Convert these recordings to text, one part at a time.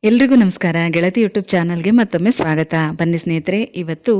ಎಲ್ರಿಗೂ ನಮಸ್ಕಾರ. ಗೆಳತಿ ಯೂಟ್ಯೂಬ್ ಚಾನಲ್ಗೆ ಮತ್ತೊಮ್ಮೆ ಸ್ವಾಗತ. ಬನ್ನಿ ಸ್ನೇಹಿತರೆ, ಇವತ್ತು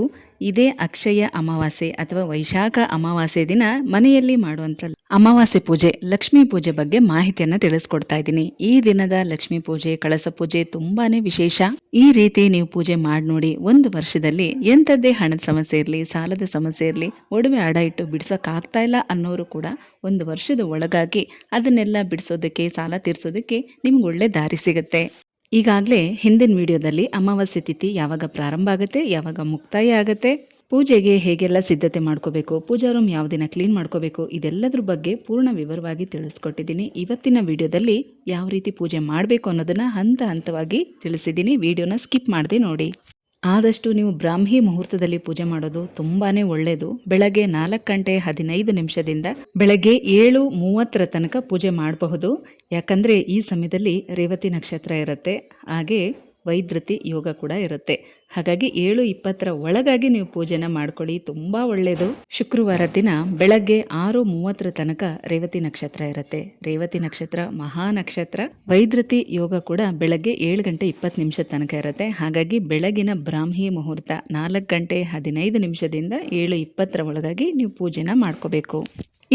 ಇದೇ ಅಕ್ಷಯ ಅಮಾವಾಸ್ಯೆ ಅಥವಾ ವೈಶಾಖ ಅಮಾವಾಸ್ಯೆ ದಿನ ಮನೆಯಲ್ಲಿ ಮಾಡುವಂಥ ಅಮಾವಾಸ್ಯೆ ಪೂಜೆ, ಲಕ್ಷ್ಮೀ ಪೂಜೆ ಬಗ್ಗೆ ಮಾಹಿತಿಯನ್ನು ತಿಳಿಸ್ಕೊಡ್ತಾ ಇದ್ದೀನಿ. ಈ ದಿನದ ಲಕ್ಷ್ಮೀ ಪೂಜೆ, ಕಳಸ ಪೂಜೆ ತುಂಬಾನೇ ವಿಶೇಷ. ಈ ರೀತಿ ನೀವು ಪೂಜೆ ಮಾಡಿ ನೋಡಿ, ಒಂದು ವರ್ಷದಲ್ಲಿ ಎಂಥದ್ದೇ ಹಣದ ಸಮಸ್ಯೆ ಇರಲಿ, ಸಾಲದ ಸಮಸ್ಯೆ ಇರಲಿ, ಒಡವೆ ಅಡ ಇಟ್ಟು ಬಿಡಿಸೋಕ್ಕಾಗ್ತಾ ಇಲ್ಲ ಅನ್ನೋರು ಕೂಡ ಒಂದು ವರ್ಷದ ಒಳಗಾಗಿ ಅದನ್ನೆಲ್ಲ ಬಿಡಿಸೋದಕ್ಕೆ, ಸಾಲ ತೀರಿಸೋದಕ್ಕೆ ನಿಮ್ಗೆ ಒಳ್ಳೆ ದಾರಿ ಸಿಗುತ್ತೆ. ಈಗಾಗಲೇ ಹಿಂದಿನ ವಿಡಿಯೋದಲ್ಲಿ ಅಮಾವಾಸ್ಯೆ ತಿಥಿ ಯಾವಾಗ ಪ್ರಾರಂಭ ಆಗುತ್ತೆ, ಯಾವಾಗ ಮುಕ್ತಾಯ ಆಗುತ್ತೆ, ಪೂಜೆಗೆ ಹೇಗೆಲ್ಲ ಸಿದ್ಧತೆ ಮಾಡ್ಕೋಬೇಕು, ಪೂಜಾ ರೂಮ್ ಯಾವ ದಿನ ಕ್ಲೀನ್ ಮಾಡ್ಕೋಬೇಕು, ಇದೆಲ್ಲದ್ರ ಬಗ್ಗೆ ಪೂರ್ಣ ವಿವರವಾಗಿ ತಿಳಿಸ್ಕೊಟ್ಟಿದ್ದೀನಿ. ಇವತ್ತಿನ ವಿಡಿಯೋದಲ್ಲಿ ಯಾವ ರೀತಿ ಪೂಜೆ ಮಾಡಬೇಕು ಅನ್ನೋದನ್ನು ಹಂತ ಹಂತವಾಗಿ ತಿಳಿಸಿದ್ದೀನಿ. ವಿಡಿಯೋನ ಸ್ಕಿಪ್ ಮಾಡದೆ ನೋಡಿ. ಆದಷ್ಟು ನೀವು ಬ್ರಾಹ್ಮಿ ಮುಹೂರ್ತದಲ್ಲಿ ಪೂಜೆ ಮಾಡೋದು ತುಂಬಾ ಒಳ್ಳೆಯದು. ಬೆಳಗ್ಗೆ 4:15 ಬೆಳಗ್ಗೆ 7:30 ತನಕ ಪೂಜೆ ಮಾಡಬಹುದು. ಯಾಕಂದರೆ ಈ ಸಮಯದಲ್ಲಿ ರೇವತಿ ನಕ್ಷತ್ರ ಇರುತ್ತೆ, ಹಾಗೆ ವೈದ್ರತಿ ಯೋಗ ಕೂಡ ಇರುತ್ತೆ. ಹಾಗಾಗಿ 7:20 ಒಳಗಾಗಿ ನೀವು ಪೂಜೆನ ಮಾಡ್ಕೊಳ್ಳಿ, ತುಂಬ ಒಳ್ಳೆಯದು. ಶುಕ್ರವಾರ ದಿನ ಬೆಳಗ್ಗೆ 6:30 ತನಕ ರೇವತಿ ನಕ್ಷತ್ರ ಇರುತ್ತೆ. ರೇವತಿ ನಕ್ಷತ್ರ ಮಹಾ ನಕ್ಷತ್ರ. ವೈದ್ರತಿ ಯೋಗ ಕೂಡ ಬೆಳಗ್ಗೆ 7:20 ತನಕ ಇರುತ್ತೆ. ಹಾಗಾಗಿ ಬೆಳಗಿನ ಬ್ರಾಹ್ಮಿ ಮುಹೂರ್ತ 4:15 7:20 ಒಳಗಾಗಿ ನೀವು ಪೂಜೆನ ಮಾಡ್ಕೋಬೇಕು.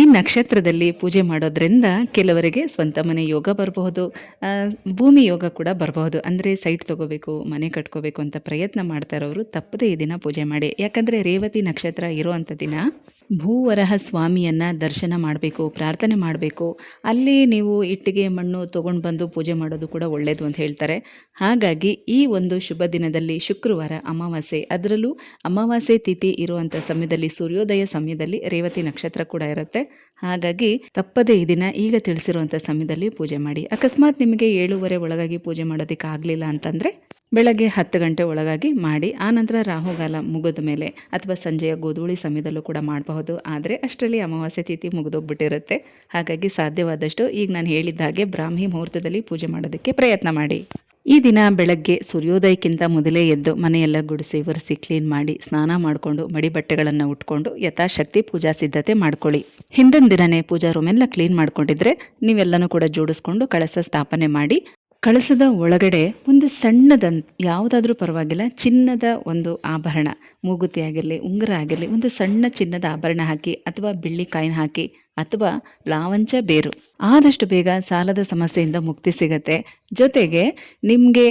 ಈ ನಕ್ಷತ್ರದಲ್ಲಿ ಪೂಜೆ ಮಾಡೋದ್ರಿಂದ ಕೆಲವರಿಗೆ ಸ್ವಂತ ಮನೆ ಯೋಗ ಬರಬಹುದು, ಭೂಮಿ ಯೋಗ ಕೂಡ ಬರಬಹುದು. ಅಂದರೆ ಸೈಟ್ ತಗೋಬೇಕು, ಮನೆ ಕಟ್ಕೋಬೇಕು ಅಂತ ಪ್ರಯತ್ನ ಮಾಡ್ತಾ ಇರೋರು ತಪ್ಪದೇ ಈ ದಿನ ಪೂಜೆ ಮಾಡಿ. ಯಾಕಂದರೆ ರೇವತಿ ನಕ್ಷತ್ರ ಇರುವಂಥ ದಿನ ಭೂವರಹ ಸ್ವಾಮಿಯನ್ನು ದರ್ಶನ ಮಾಡಬೇಕು, ಪ್ರಾರ್ಥನೆ ಮಾಡಬೇಕು. ಅಲ್ಲಿ ನೀವು ಇಟ್ಟಿಗೆ ಮಣ್ಣು ತೊಗೊಂಡು ಬಂದು ಪೂಜೆ ಮಾಡೋದು ಕೂಡ ಒಳ್ಳೆಯದು ಅಂತ ಹೇಳ್ತಾರೆ. ಹಾಗಾಗಿ ಈ ಒಂದು ಶುಭ ದಿನದಲ್ಲಿ ಶುಕ್ರವಾರ ಅಮಾವಾಸ್ಯೆ, ಅದರಲ್ಲೂ ಅಮಾವಾಸ್ಯೆ ತಿಥಿ ಇರುವಂಥ ಸಮಯದಲ್ಲಿ, ಸೂರ್ಯೋದಯ ಸಮಯದಲ್ಲಿ ರೇವತಿ ನಕ್ಷತ್ರ ಕೂಡ ಇರುತ್ತೆ. ಹಾಗಾಗಿ ತಪ್ಪದೇ ಈ ದಿನ ಈಗ ತಿಳಿಸಿರುವಂಥ ಸಮಯದಲ್ಲಿ ಪೂಜೆ ಮಾಡಿ. ಅಕಸ್ಮಾತ್ ನಿಮಗೆ 7:30 ಒಳಗಾಗಿ ಪೂಜೆ ಮಾಡೋದಕ್ಕೆ ಆಗಲಿಲ್ಲ ಅಂತಂದರೆ ಬೆಳಗ್ಗೆ 10 ಗಂಟೆ ಒಳಗಾಗಿ ಮಾಡಿ. ಆನಂತರ ರಾಹುಗಾಲ ಮುಗಿದ ಮೇಲೆ ಅಥವಾ ಸಂಜೆಯ ಗೋಧೂಳಿ ಸಮಯದಲ್ಲೂ ಕೂಡ ಮಾಡಬಹುದು. ಆದರೆ ಅಷ್ಟರಲ್ಲಿ ಅಮಾವಾಸ್ಯೆ ತಿಥಿ ಮುಗಿದೋಗ್ಬಿಟ್ಟಿರುತ್ತೆ. ಹಾಗಾಗಿ ಸಾಧ್ಯವಾದಷ್ಟು ಈಗ ನಾನು ಹೇಳಿದ ಹಾಗೆ ಬ್ರಾಹ್ಮಿ ಮುಹೂರ್ತದಲ್ಲಿ ಪೂಜೆ ಮಾಡೋದಕ್ಕೆ ಪ್ರಯತ್ನ ಮಾಡಿ. ಈ ದಿನ ಬೆಳಗ್ಗೆ ಸೂರ್ಯೋದಯಕ್ಕಿಂತ ಮೊದಲೇ ಎದ್ದು ಮನೆಯೆಲ್ಲ ಗುಡಿಸಿ ಒರೆಸಿ ಕ್ಲೀನ್ ಮಾಡಿ ಸ್ನಾನ ಮಾಡಿಕೊಂಡು ಮಡಿ ಬಟ್ಟೆಗಳನ್ನು ಉಟ್ಕೊಂಡು ಯಥಾಶಕ್ತಿ ಪೂಜಾ ಸಿದ್ಧತೆ ಮಾಡ್ಕೊಳ್ಳಿ. ಹಿಂದಿನ ದಿನನೇ ಪೂಜಾ ರೂಮ್ ಎಲ್ಲ ಕ್ಲೀನ್ ಮಾಡ್ಕೊಂಡಿದ್ರೆ ನೀವೆಲ್ಲನೂ ಕೂಡ ಜೋಡಿಸ್ಕೊಂಡು ಕಳಸ ಸ್ಥಾಪನೆ ಮಾಡಿ. ಕಳಸದ ಒಳಗಡೆ ಒಂದು ಸಣ್ಣದಂತ ಯಾವುದಾದ್ರೂ ಪರವಾಗಿಲ್ಲ, ಚಿನ್ನದ ಒಂದು ಆಭರಣ, ಮೂಗುತಿ ಆಗಿರಲಿ, ಉಂಗುರ ಆಗಿರಲಿ, ಒಂದು ಸಣ್ಣ ಚಿನ್ನದ ಆಭರಣ ಹಾಕಿ ಅಥವಾ ಬೆಳ್ಳಿ ಕಾಯಿನ್ ಹಾಕಿ ಅಥವಾ ಲಾವಂಚ ಬೇರು. ಆದಷ್ಟು ಬೇಗ ಸಾಲದ ಸಮಸ್ಯೆಯಿಂದ ಮುಕ್ತಿ ಸಿಗತ್ತೆ. ಜೊತೆಗೆ ನಿಮಗೆ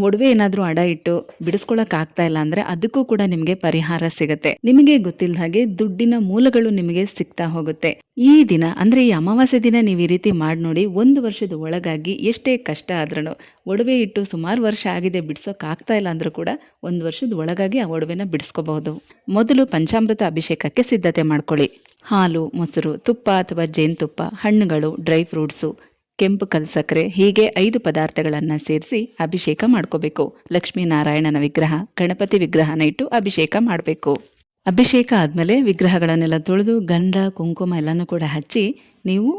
ಒಡವೆ ಏನಾದರೂ ಅಡ ಇಟ್ಟು ಬಿಡಿಸ್ಕೊಳ್ಳೋಕ್ಕಾಗ್ತಾ ಇಲ್ಲ ಅಂದರೆ ಅದಕ್ಕೂ ಕೂಡ ನಿಮಗೆ ಪರಿಹಾರ ಸಿಗುತ್ತೆ. ನಿಮಗೆ ಗೊತ್ತಿಲ್ಲದ ಹಾಗೆ ದುಡ್ಡಿನ ಮೂಲಗಳು ನಿಮಗೆ ಸಿಗ್ತಾ ಹೋಗುತ್ತೆ. ಈ ದಿನ ಅಂದರೆ ಈ ಅಮಾವಾಸ್ಯೆ ದಿನ ನೀವು ಈ ರೀತಿ ಮಾಡಿ ನೋಡಿ. ಒಂದು ವರ್ಷದ ಒಳಗಾಗಿ ಎಷ್ಟೇ ಕಷ್ಟ ಆದ್ರೂ, ಒಡವೆ ಇಟ್ಟು ಸುಮಾರು ವರ್ಷ ಆಗಿದೆ ಬಿಡಿಸೋಕ್ಕಾಗ್ತಾ ಇಲ್ಲ ಅಂದರೂ ಕೂಡ ಒಂದು ವರ್ಷದ ಒಳಗಾಗಿ ಆ ಒಡವೆನ ಬಿಡಿಸ್ಕೋಬಹುದು. ಮೊದಲು ಪಂಚಾಮೃತ ಅಭಿಷೇಕಕ್ಕೆ ಸಿದ್ಧತೆ ಮಾಡ್ಕೊಳ್ಳಿ. ಹಾಲು, ಮೊಸರು, ತುಪ್ಪ ಅಥವಾ ಜೇನುತುಪ್ಪ, ಹಣ್ಣುಗಳು, ಡ್ರೈ ಫ್ರೂಟ್ಸು, ಕೆಂಪು ಕಲ್ಸಕ್ಕರೆ, ಹೀಗೆ 5 ಪದಾರ್ಥಗಳನ್ನು ಸೇರಿಸಿ ಅಭಿಷೇಕ ಮಾಡ್ಕೋಬೇಕು. ಲಕ್ಷ್ಮೀನಾರಾಯಣನ ವಿಗ್ರಹ, ಗಣಪತಿ ವಿಗ್ರಹನ ಇಟ್ಟು ಅಭಿಷೇಕ ಮಾಡಬೇಕು. ಅಭಿಷೇಕ ಆದಮೇಲೆ ವಿಗ್ರಹಗಳನ್ನೆಲ್ಲ ತೊಳೆದು ಗಂಧ ಕುಂಕುಮ ಎಲ್ಲನೂ ಕೂಡ ಹಚ್ಚಿ ನೀವು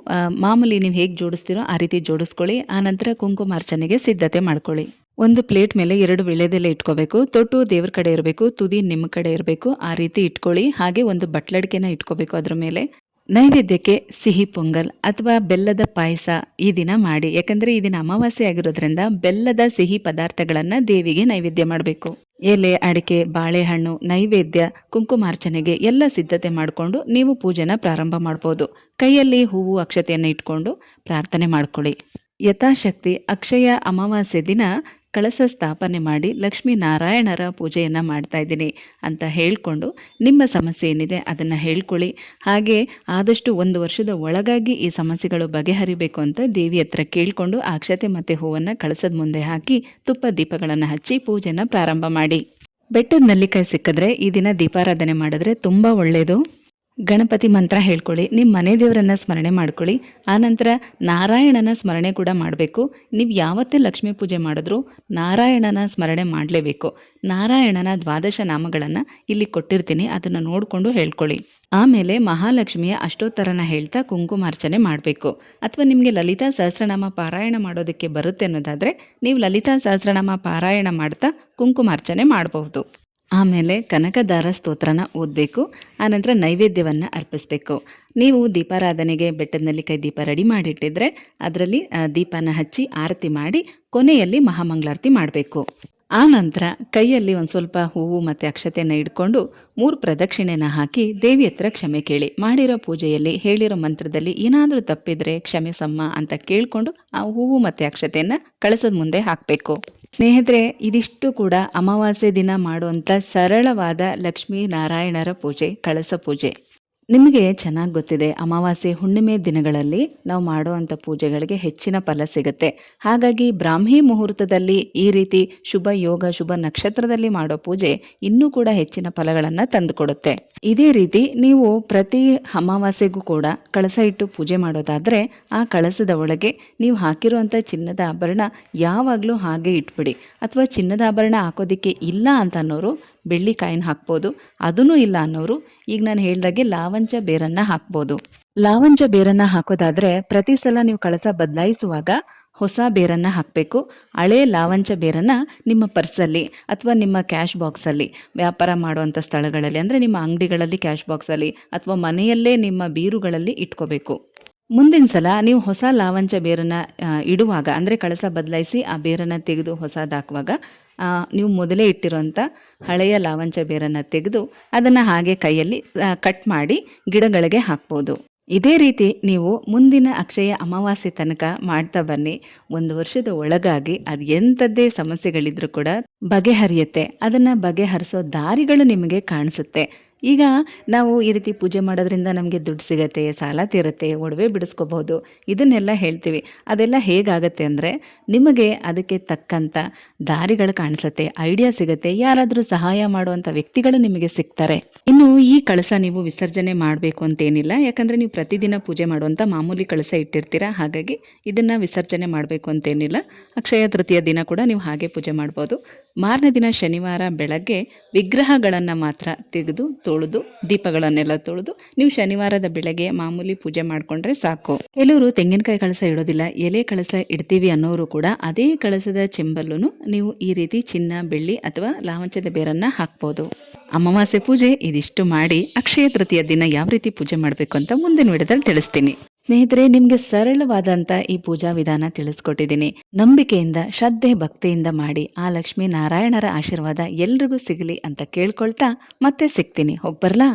ಮಾಮೂಲಿ ನೀವು ಹೇಗೆ ಜೋಡಿಸ್ತೀರೋ ಆ ರೀತಿ ಜೋಡಿಸ್ಕೊಳ್ಳಿ. ಆನಂತರ ಕುಂಕುಮಾರ್ಚನೆಗೆ ಸಿದ್ಧತೆ ಮಾಡ್ಕೊಳ್ಳಿ. ಒಂದು ಪ್ಲೇಟ್ ಮೇಲೆ 2 ವೀಳ್ಯದೆಲೆ ಇಟ್ಕೋಬೇಕು. ತೊಟ್ಟು ದೇವ್ರ ಕಡೆ ಇರಬೇಕು, ತುದಿ ನಿಮ್ಮ ಕಡೆ ಇರಬೇಕು, ಆ ರೀತಿ ಇಟ್ಕೊಳ್ಳಿ. ಹಾಗೆ ಒಂದು ಬಟ್ಲಡಿಕೆನ ಇಟ್ಕೋಬೇಕು. ಅದ್ರ ಮೇಲೆ ನೈವೇದ್ಯಕ್ಕೆ ಸಿಹಿ ಪೊಂಗಲ್ ಅಥವಾ ಬೆಲ್ಲದ ಪಾಯಸ ಈ ದಿನ ಮಾಡಿ. ಯಾಕಂದರೆ ಈ ದಿನ ಅಮಾವಾಸ್ಯೆ ಆಗಿರೋದ್ರಿಂದ ಬೆಲ್ಲದ ಸಿಹಿ ಪದಾರ್ಥಗಳನ್ನು ದೇವಿಗೆ ನೈವೇದ್ಯ ಮಾಡಬೇಕು. ಎಲೆ, ಅಡಿಕೆ, ಬಾಳೆಹಣ್ಣು, ನೈವೇದ್ಯ, ಕುಂಕುಮಾರ್ಚನೆಗೆ ಎಲ್ಲ ಸಿದ್ಧತೆ ಮಾಡಿಕೊಂಡು ನೀವು ಪೂಜೆನ ಪ್ರಾರಂಭ ಮಾಡ್ಬೋದು. ಕೈಯಲ್ಲಿ ಹೂವು, ಅಕ್ಷತೆಯನ್ನು ಇಟ್ಕೊಂಡು ಪ್ರಾರ್ಥನೆ ಮಾಡ್ಕೊಳ್ಳಿ. ಯಥಾಶಕ್ತಿ ಅಕ್ಷಯ ಅಮಾವಾಸ್ಯೆ ದಿನ ಕಳಸ ಸ್ಥಾಪನೆ ಮಾಡಿ ಲಕ್ಷ್ಮೀನಾರಾಯಣರ ಪೂಜೆಯನ್ನು ಮಾಡ್ತಾ ಇದ್ದೀನಿ ಅಂತ ಹೇಳಿಕೊಂಡು ನಿಮ್ಮ ಸಮಸ್ಯೆ ಏನಿದೆ ಅದನ್ನು ಹೇಳ್ಕೊಳ್ಳಿ. ಹಾಗೆ ಆದಷ್ಟು ಒಂದು ವರ್ಷದ ಒಳಗಾಗಿ ಈ ಸಮಸ್ಯೆಗಳು ಬಗೆಹರಿಬೇಕು ಅಂತ ದೇವಿ ಹತ್ರ ಕೇಳಿಕೊಂಡು ಅಕ್ಷತೆ ಮತ್ತು ಹೂವನ್ನು ಕಳಸದ ಮುಂದೆ ಹಾಕಿ ತುಪ್ಪ ದೀಪಗಳನ್ನು ಹಚ್ಚಿ ಪೂಜೆನ ಪ್ರಾರಂಭ ಮಾಡಿ. ಬೆಟ್ಟದ ನೆಲ್ಲಿಕಾಯಿ ಸಿಕ್ಕಿದ್ರೆ ಈ ದಿನ ದೀಪಾರಾಧನೆ ಮಾಡಿದ್ರೆ ತುಂಬ ಒಳ್ಳೆಯದು. ಗಣಪತಿ ಮಂತ್ರ ಹೇಳ್ಕೊಳ್ಳಿ. ನಿಮ್ಮ ಮನೆ ದೇವರನ್ನು ಸ್ಮರಣೆ ಮಾಡ್ಕೊಳ್ಳಿ. ಆನಂತರ ನಾರಾಯಣನ ಸ್ಮರಣೆ ಕೂಡ ಮಾಡಬೇಕು. ನೀವು ಯಾವತ್ತೇ ಲಕ್ಷ್ಮೀ ಪೂಜೆ ಮಾಡಿದ್ರೂ ನಾರಾಯಣನ ಸ್ಮರಣೆ ಮಾಡಲೇಬೇಕು. ನಾರಾಯಣನ 12 ನಾಮಗಳನ್ನು ಇಲ್ಲಿ ಕೊಟ್ಟಿರ್ತೀನಿ, ಅದನ್ನು ನೋಡಿಕೊಂಡು ಹೇಳ್ಕೊಳ್ಳಿ. ಆಮೇಲೆ ಮಹಾಲಕ್ಷ್ಮಿಯ ಅಷ್ಟೋತ್ತರನ ಹೇಳ್ತಾ ಕುಂಕುಮಾರ್ಚನೆ ಮಾಡಬೇಕು. ಅಥವಾ ನಿಮಗೆ ಲಲಿತಾ ಸಹಸ್ರನಾಮ ಪಾರಾಯಣ ಮಾಡೋದಕ್ಕೆ ಬರುತ್ತೆ ಅನ್ನೋದಾದರೆ ನೀವು ಲಲಿತಾ ಸಹಸ್ರನಾಮ ಪಾರಾಯಣ ಮಾಡ್ತಾ ಕುಂಕುಮಾರ್ಚನೆ ಮಾಡಬಹುದು. ಆಮೇಲೆ ಕನಕದಾರ ಸ್ತೋತ್ರನ ಓದಬೇಕು. ಆನಂತರ ನೈವೇದ್ಯವನ್ನು ಅರ್ಪಿಸಬೇಕು. ನೀವು ದೀಪಾರಾಧನೆಗೆ ಬೆಟ್ಟದ ನೆಲ್ಲಿಕಾಯಿ ದೀಪ ರೆಡಿ ಮಾಡಿಟ್ಟಿದ್ರೆ ಅದರಲ್ಲಿ ದೀಪನ ಹಚ್ಚಿ ಆರತಿ ಮಾಡಿ ಕೊನೆಯಲ್ಲಿ ಮಹಾಮಂಗಳಾರತಿ ಮಾಡಬೇಕು. ಆ ನಂತರ ಕೈಯಲ್ಲಿ ಒಂದು ಸ್ವಲ್ಪ ಹೂವು ಮತ್ತು ಅಕ್ಷತೆಯನ್ನು ಇಟ್ಕೊಂಡು 3 ಪ್ರದಕ್ಷಿಣೆನ ಹಾಕಿ ದೇವಿ ಹತ್ರ ಕ್ಷಮೆ ಕೇಳಿ. ಮಾಡಿರೋ ಪೂಜೆಯಲ್ಲಿ ಹೇಳಿರೋ ಮಂತ್ರದಲ್ಲಿ ಏನಾದರೂ ತಪ್ಪಿದರೆ ಕ್ಷಮಿಸಮ್ಮ ಅಂತ ಕೇಳಿಕೊಂಡು ಆ ಹೂವು ಮತ್ತು ಅಕ್ಷತೆಯನ್ನು ಕಳಸದ ಮುಂದೆ ಹಾಕಬೇಕು. ಸ್ನೇಹಿತರೆ, ಇದಿಷ್ಟು ಕೂಡ ಅಮಾವಾಸ್ಯೆ ದಿನ ಮಾಡುವಂಥ ಸರಳವಾದ ಲಕ್ಷ್ಮೀ ನಾರಾಯಣರ ಪೂಜೆ, ಕಳಸ ಪೂಜೆ. ನಿಮಗೆ ಚೆನ್ನಾಗಿ ಗೊತ್ತಿದೆ, ಅಮಾವಾಸ್ಯೆ ಹುಣ್ಣಿಮೆ ದಿನಗಳಲ್ಲಿ ನಾವು ಮಾಡುವಂಥ ಪೂಜೆಗಳಿಗೆ ಹೆಚ್ಚಿನ ಫಲ ಸಿಗುತ್ತೆ. ಹಾಗಾಗಿ ಬ್ರಾಹ್ಮಿ ಮುಹೂರ್ತದಲ್ಲಿ ಈ ರೀತಿ ಶುಭ ಯೋಗ, ಶುಭ ನಕ್ಷತ್ರದಲ್ಲಿ ಮಾಡೋ ಪೂಜೆ ಇನ್ನೂ ಕೂಡ ಹೆಚ್ಚಿನ ಫಲಗಳನ್ನು ತಂದುಕೊಡುತ್ತೆ. ಇದೇ ರೀತಿ ನೀವು ಪ್ರತಿ ಅಮಾವಾಸ್ಯೆಗೂ ಕೂಡ ಕಳಸ ಇಟ್ಟು ಪೂಜೆ ಮಾಡೋದಾದರೆ ಆ ಕಳಸದ ಒಳಗೆ ನೀವು ಹಾಕಿರುವಂಥ ಚಿನ್ನದ ಆಭರಣ ಯಾವಾಗಲೂ ಹಾಗೆ ಇಟ್ಬಿಡಿ. ಅಥವಾ ಚಿನ್ನದ ಆಭರಣ ಹಾಕೋದಕ್ಕೆ ಇಲ್ಲ ಅಂತ ಅನ್ನೋರು ಬೆಳ್ಳಿ ಕಾಯಿನ ಹಾಕ್ಬೋದು. ಅದೂ ಇಲ್ಲ ಅನ್ನೋರು ಈಗ ನಾನು ಹೇಳ್ದಾಗೆ ಲಾವಂಚ ಬೇರನ್ನು ಹಾಕ್ಬೋದು. ಲಾವಂಚ ಬೇರನ್ನು ಹಾಕೋದಾದರೆ ಪ್ರತಿ ಸಲ ನೀವು ಕಳಸ ಬದಲಾಯಿಸುವಾಗ ಹೊಸ ಬೇರನ್ನು ಹಾಕಬೇಕು. ಹಳೆ ಲಾವಂಚ ಬೇರನ್ನು ನಿಮ್ಮ ಪರ್ಸಲ್ಲಿ ಅಥವಾ ನಿಮ್ಮ ಕ್ಯಾಶ್ ಬಾಕ್ಸಲ್ಲಿ, ವ್ಯಾಪಾರ ಮಾಡುವಂಥ ಸ್ಥಳಗಳಲ್ಲಿ ಅಂದರೆ ನಿಮ್ಮ ಅಂಗಡಿಗಳಲ್ಲಿ ಕ್ಯಾಶ್ ಬಾಕ್ಸಲ್ಲಿ ಅಥವಾ ಮನೆಯಲ್ಲೇ ನಿಮ್ಮ ಬೀರುಗಳಲ್ಲಿ ಇಟ್ಕೋಬೇಕು. ಮುಂದಿನ ಸಲ ನೀವು ಹೊಸ ಲಾವಂಚ ಬೇರನ್ನು ಇಡುವಾಗ ಅಂದರೆ ಕಳಸ ಬದಲಾಯಿಸಿ ಆ ಬೇರನ್ನು ತೆಗೆದು ಹೊಸದು ಹಾಕುವಾಗ ನೀವು ಮೊದಲೇ ಇಟ್ಟಿರೋಂಥ ಹಳೆಯ ಲಾವಂಚ ಬೇರನ್ನು ತೆಗೆದು ಅದನ್ನು ಹಾಗೆ ಕೈಯಲ್ಲಿ ಕಟ್ ಮಾಡಿ ಗಿಡಗಳಿಗೆ ಹಾಕ್ಬೋದು. ಇದೇ ರೀತಿ ನೀವು ಮುಂದಿನ ಅಕ್ಷಯ ಅಮಾವಾಸ್ಯೆ ತನಕ ಮಾಡ್ತಾ ಬನ್ನಿ. 1 ವರ್ಷದ ಒಳಗಾಗಿ ಅದು ಎಂಥದ್ದೇ ಸಮಸ್ಯೆಗಳಿದ್ರೂ ಕೂಡ ಬಗೆಹರಿಯುತ್ತೆ. ಅದನ್ನು ಬಗೆಹರಿಸೋ ದಾರಿಗಳು ನಿಮಗೆ ಕಾಣಿಸುತ್ತೆ. ಈಗ ನಾವು ಈ ರೀತಿ ಪೂಜೆ ಮಾಡೋದ್ರಿಂದ ನಮಗೆ ದುಡ್ಡು ಸಿಗತ್ತೆ, ಸಾಲ ತೀರುತ್ತೆ, ಒಡವೆ ಬಿಡಿಸ್ಕೋಬಹುದು, ಇದನ್ನೆಲ್ಲ ಹೇಳ್ತೀವಿ. ಅದೆಲ್ಲ ಹೇಗಾಗತ್ತೆ ಅಂದರೆ ನಿಮಗೆ ಅದಕ್ಕೆ ತಕ್ಕಂಥ ದಾರಿಗಳು ಕಾಣಿಸುತ್ತೆ, ಐಡಿಯಾ ಸಿಗುತ್ತೆ, ಯಾರಾದರೂ ಸಹಾಯ ಮಾಡುವಂಥ ವ್ಯಕ್ತಿಗಳು ನಿಮಗೆ ಸಿಗ್ತಾರೆ. ಇನ್ನು ಈ ಕಳಸ ನೀವು ವಿಸರ್ಜನೆ ಮಾಡಬೇಕು ಅಂತೇನಿಲ್ಲ. ಯಾಕಂದರೆ ನೀವು ಪ್ರತಿದಿನ ಪೂಜೆ ಮಾಡುವಂಥ ಮಾಮೂಲಿ ಕಳಸ ಇಟ್ಟಿರ್ತೀರ. ಹಾಗಾಗಿ ಇದನ್ನು ವಿಸರ್ಜನೆ ಮಾಡಬೇಕು ಅಂತೇನಿಲ್ಲ. ಅಕ್ಷಯ ತೃತೀಯ ದಿನ ಕೂಡ ನೀವು ಹಾಗೆ ಪೂಜೆ ಮಾಡ್ಬೋದು. ಮಾರನೇ ದಿನ ಶನಿವಾರ ಬೆಳಗ್ಗೆ ವಿಗ್ರಹಗಳನ್ನು ಮಾತ್ರ ತೆಗೆದು ತೊಳೆದು ದೀಪಗಳನ್ನೆಲ್ಲ ತೊಳೆದು ನೀವು ಶನಿವಾರದ ಬೆಳಗ್ಗೆ ಮಾಮೂಲಿ ಪೂಜೆ ಮಾಡಿಕೊಂಡ್ರೆ ಸಾಕು. ಕೆಲವರು ತೆಂಗಿನಕಾಯಿ ಕಳಸ ಇಡೋದಿಲ್ಲ, ಎಲೆ ಕಳಸ ಇಡ್ತೀವಿ ಅನ್ನೋರು ಕೂಡ ಅದೇ ಕಳಸದ ಚೆಂಬಲ್ಲೂ ನೀವು ಈ ರೀತಿ ಚಿನ್ನ, ಬೆಳ್ಳಿ ಅಥವಾ ಲಾವಂಚದ ಬೇರನ್ನು ಹಾಕ್ಬೋದು. ಅಮಾವಾಸ್ಯೆ ಪೂಜೆ ಇದಿಷ್ಟು ಮಾಡಿ ಅಕ್ಷಯ ತೃತೀಯ ದಿನ ಯಾವ ರೀತಿ ಪೂಜೆ ಮಾಡಬೇಕು ಅಂತ ಮುಂದಿನ ವಿಡಿಯೋದಲ್ಲಿ ತಿಳಿಸ್ತೀನಿ. ಸ್ನೇಹಿತರೆ, ನಿಮಗೆ ಸರಳವಾದಂಥ ಈ ಪೂಜಾ ವಿಧಾನ ತಿಳಿಸ್ಕೊಟ್ಟಿದ್ದೀನಿ. ನಂಬಿಕೆಯಿಂದ, ಶ್ರದ್ಧೆ, ಭಕ್ತಿಯಿಂದ ಮಾಡಿ ಆ ಲಕ್ಷ್ಮೀ ನಾರಾಯಣರ ಆಶೀರ್ವಾದ ಎಲ್ರಿಗೂ ಸಿಗಲಿ ಅಂತ ಕೇಳ್ಕೊಳ್ತಾ ಮತ್ತೆ ಸಿಗ್ತೀನಿ. ಹೋಗ್ಬರ್ಲಾ?